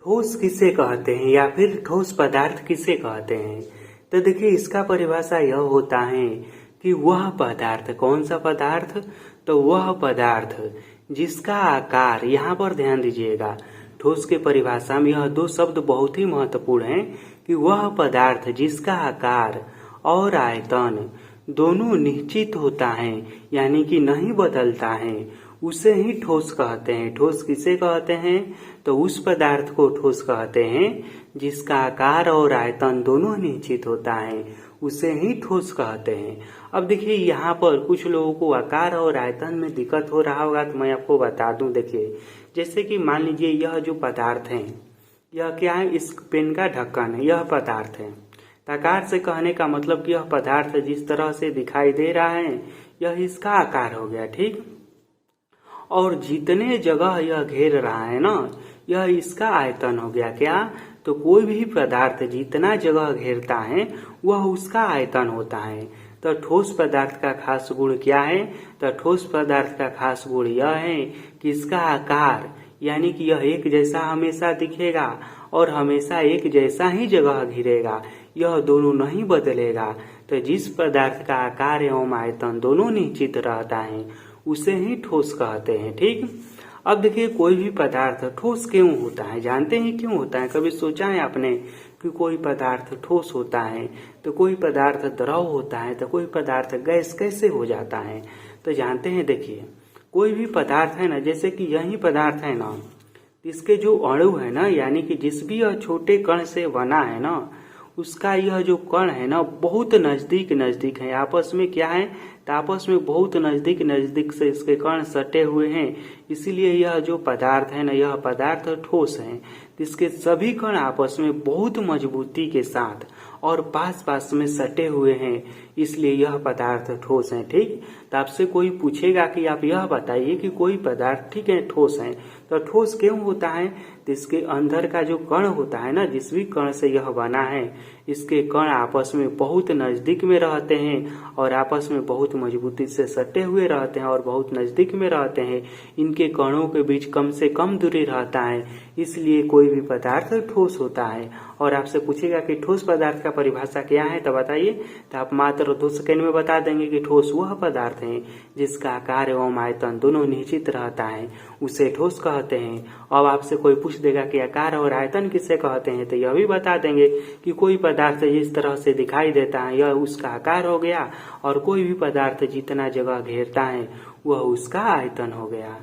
ठोस किसे कहते हैं या फिर ठोस पदार्थ किसे कहते हैं? तो देखिए इसका परिभाषा यह होता है कि वह पदार्थ, कौन सा पदार्थ? तो वह पदार्थ जिसका आकार, यहाँ पर ध्यान दीजिएगा, ठोस के परिभाषा में यह दो शब्द बहुत ही महत्वपूर्ण हैं कि वह पदार्थ जिसका आकार और आयतन दोनों निश्चित होता है, यानी कि नहीं बदलता है, उसे ही ठोस कहते हैं। ठोस किसे कहते हैं? तो उस पदार्थ को ठोस कहते हैं जिसका आकार और आयतन दोनों निश्चित होता है, उसे ही ठोस कहते हैं। अब देखिए यहाँ पर कुछ लोगों को आकार और आयतन में दिक्कत हो रहा होगा, तो मैं आपको बता दूं। देखिए जैसे कि मान लीजिए यह जो पदार्थ है, यह क्या है? इस पेन का ढक्कन है, यह पदार्थ है। आकार से कहने का मतलब कि यह पदार्थ जिस तरह से दिखाई दे रहा है, यह इसका आकार हो गया, ठीक। और जितने जगह यह घेर रहा है ना, यह इसका आयतन हो गया। क्या? तो कोई भी पदार्थ जितना जगह घेरता है वह उसका आयतन होता है। तो ठोस पदार्थ का खास गुण क्या है? तो ठोस पदार्थ का खास गुण यह है कि इसका आकार, यानी कि यह एक जैसा हमेशा दिखेगा और हमेशा एक जैसा ही जगह घेरेगा, यह दोनों नहीं बदलेगा। तो जिस पदार्थ का आकार एवं आयतन दोनों निश्चित रहता है उसे ही ठोस कहते हैं, ठीक। अब देखिए कोई भी पदार्थ ठोस क्यों होता है? जानते हैं क्यों होता है? कभी सोचा है आपने कि कोई पदार्थ ठोस होता है तो कोई पदार्थ द्रव होता है तो कोई पदार्थ गैस कैसे हो जाता है? तो जानते हैं, देखिए कोई भी पदार्थ है ना, जैसे कि यही पदार्थ है ना, इसके जो अणु है ना, यानी कि जिस भी यह छोटे कण से बना है ना, उसका यह जो कण है ना बहुत नजदीक नजदीक है आपस में। क्या है? तो आपस में बहुत नजदीक नजदीक से इसके कण सटे हुए हैं, इसीलिए यह जो पदार्थ है ना, यह पदार्थ ठोस है। इसके सभी कण आपस में बहुत मजबूती के साथ और पास पास में सटे हुए हैं, इसलिए यह पदार्थ ठोस है, ठीक। तो आपसे कोई पूछेगा कि आप यह बताइए कि कोई पदार्थ, ठीक है, ठोस है, तो ठोस क्यों होता है? तो इसके अंदर का जो कण होता है ना, जिस भी कण से यह बना है, इसके कण आपस में बहुत नजदीक में रहते हैं और आपस में बहुत मजबूती से सटे हुए रहते हैं और बहुत नजदीक में रहते हैं। इनके कणों के बीच कम से कम दूरी रहता है, इसलिए कोई भी पदार्थ ठोस होता है। और आपसे पूछेगा कि ठोस पदार्थ का परिभाषा क्या है, तो बताइए। तो आप मात्र 2 सेकंड में बता देंगे कि ठोस वह पदार्थ है जिसका आकार एवं आयतन दोनों निश्चित रहता है, उसे ठोस कहते हैं। अब आपसे कोई पूछ देगा कि आकार और आयतन किसे कहते हैं, तो यह भी बता देंगे कि कोई पदार्थ जिस तरह से दिखाई देता है यह उसका आकार हो गया, और कोई भी पदार्थ जितना जगह घेरता है वह उसका आयतन हो गया।